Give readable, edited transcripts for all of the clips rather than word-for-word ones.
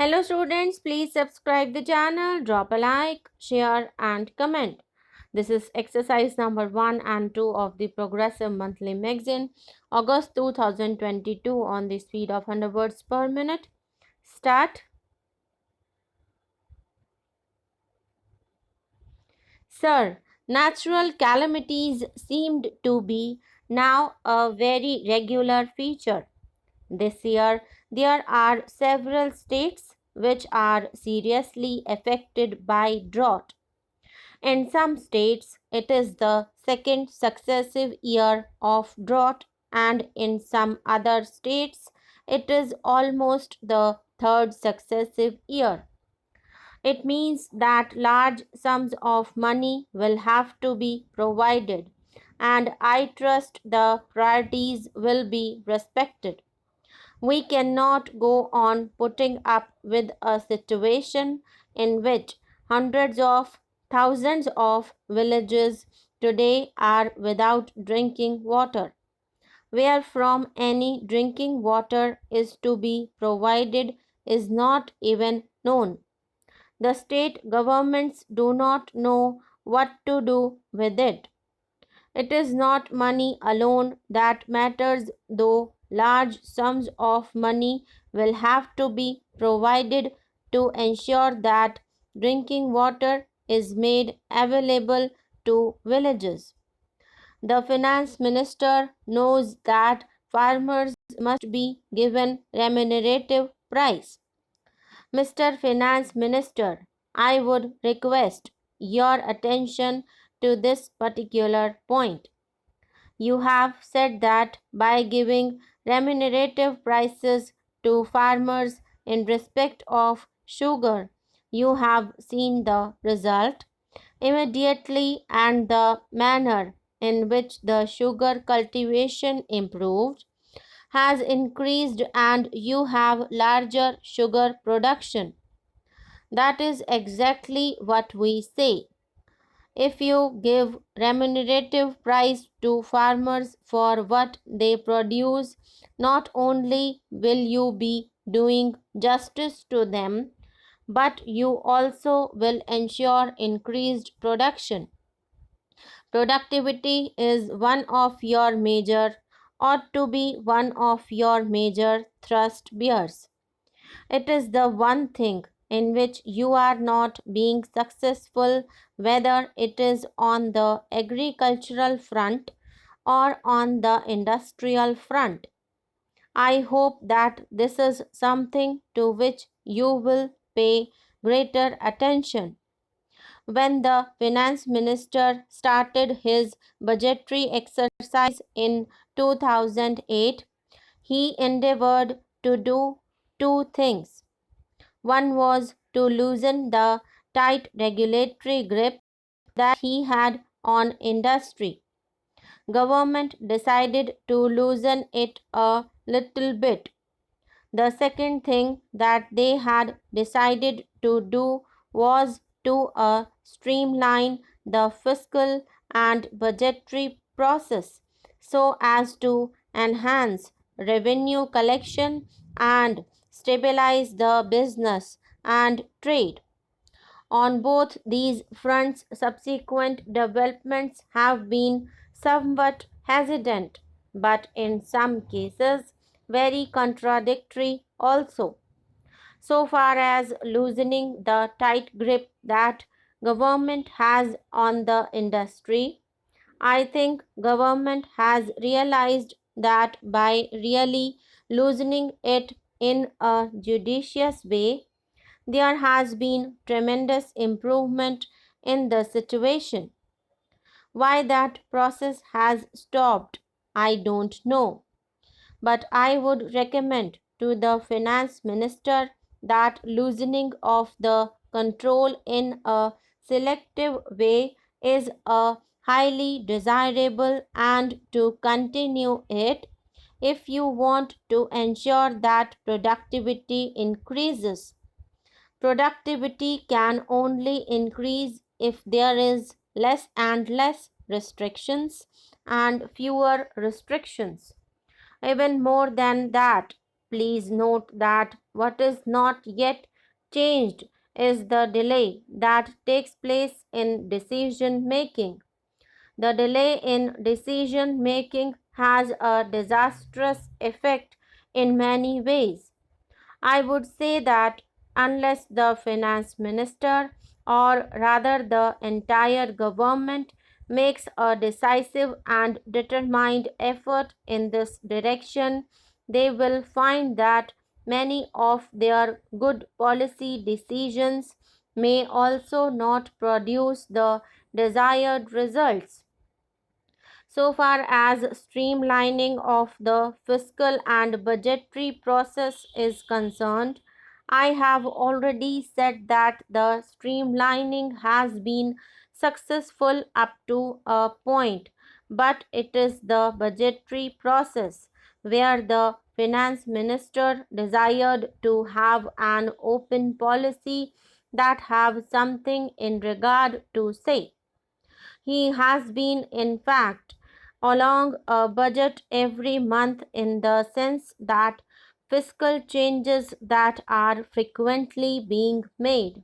Hello students, please subscribe the channel, drop a like, share and comment. This is exercise number 1 and 2 of the Progressive Monthly Magazine, August 2022 on the speed of 100 words per minute. Start. Sir, natural calamities seemed to be now a very regular feature. This year, there are several states which are seriously affected by drought. In some states, it is the second successive year of drought, and in some other states, it is almost the third successive year. It means that large sums of money will have to be provided, and I trust the priorities will be respected. We cannot go on putting up with a situation in which hundreds of thousands of villages today are without drinking water. Where from any drinking water is to be provided is not even known. The state governments do not know what to do with it. It is not money alone that matters, though large sums of money will have to be provided to ensure that drinking water is made available to villages. The finance minister knows that farmers must be given remunerative price. Mr. Finance Minister, I would request your attention to this particular point. You have said that by giving remunerative prices to farmers in respect of sugar, you have seen the result immediately, and the manner in which the sugar cultivation improved has increased, and you have larger sugar production. That is exactly what we say. If you give remunerative price to farmers for what they produce, not only will you be doing justice to them, but you also will ensure increased production. Productivity is one of your major, ought to be one of your major thrust bears. It is the one thing in which you are not being successful, whether it is on the agricultural front or on the industrial front. I hope that this is something to which you will pay greater attention. When the finance minister started his budgetary exercise in 2008, he endeavored to do two things. One was to loosen the tight regulatory grip that he had on industry. Government decided to loosen it a little bit. The second thing that they had decided to do was to streamline the fiscal and budgetary process so as to enhance revenue collection and stabilize the business and trade. On both these fronts, subsequent developments have been somewhat hesitant, but in some cases very contradictory also. So far as loosening the tight grip that government has on the industry, I think government has realized that by really loosening it in a judicious way, there has been tremendous improvement in the situation. Why that process has stopped, I don't know. But I would recommend to the finance minister that loosening of the control in a selective way is a highly desirable, and to continue it if you want to ensure that productivity increases. Productivity can only increase if there is less and less restrictions and fewer restrictions. Even more than that, Please note that what is not yet changed is the delay that takes place in decision making. The delay in decision making has a disastrous effect in many ways. I would say that unless the finance minister, or rather the entire government, makes a decisive and determined effort in this direction, they will find that many of their good policy decisions may also not produce the desired results. So far as streamlining of the fiscal and budgetary process is concerned, I have already said that the streamlining has been successful up to a point, but it is the budgetary process where the finance minister desired to have an open policy that have something in regard to say. He has been, in fact, along a budget every month in the sense that fiscal changes that are frequently being made.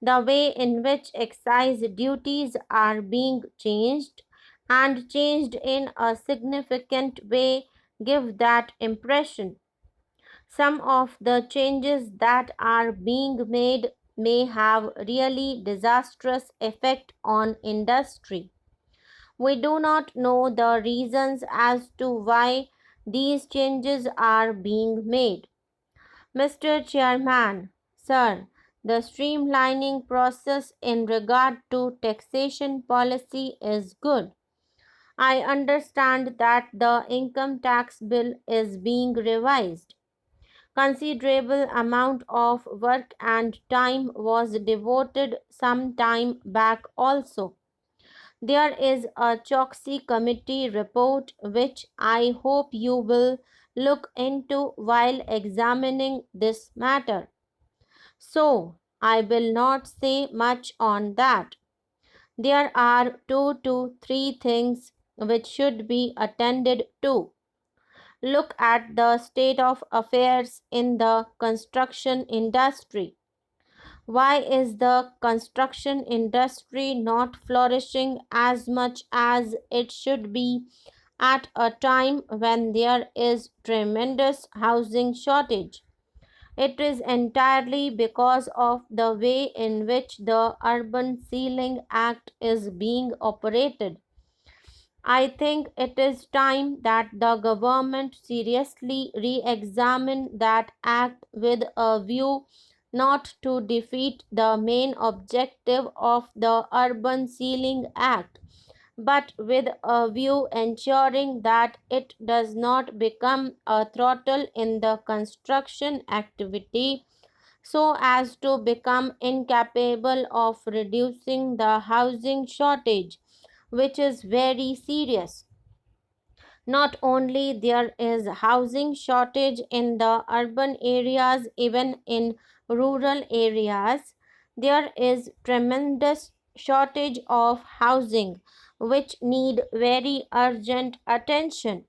The way in which excise duties are being changed and changed in a significant way give that impression. Some of the changes that are being made may have really disastrous effect on industry. We do not know the reasons as to why these changes are being made. Mr. Chairman, sir, the streamlining process in regard to taxation policy is good. I understand that the income tax bill is being revised. Considerable amount of work and time was devoted some time back also. There is a Choksi committee report which I hope you will look into while examining this matter. So, I will not say much on that. There are 2 to 3 things which should be attended to. Look at the state of affairs in the construction industry. Why is the construction industry not flourishing as much as it should be at a time when there is tremendous housing shortage? It is entirely because of the way in which the Urban Ceiling Act is being operated. I think it is time that the government seriously re examine that act with a view not to defeat the main objective of the Urban Ceiling Act, but with a view ensuring that it does not become a throttle in the construction activity so as to become incapable of reducing the housing shortage, which is very serious. Not only there is housing shortage in the urban areas, even in rural areas there is tremendous shortage of housing which need very urgent attention.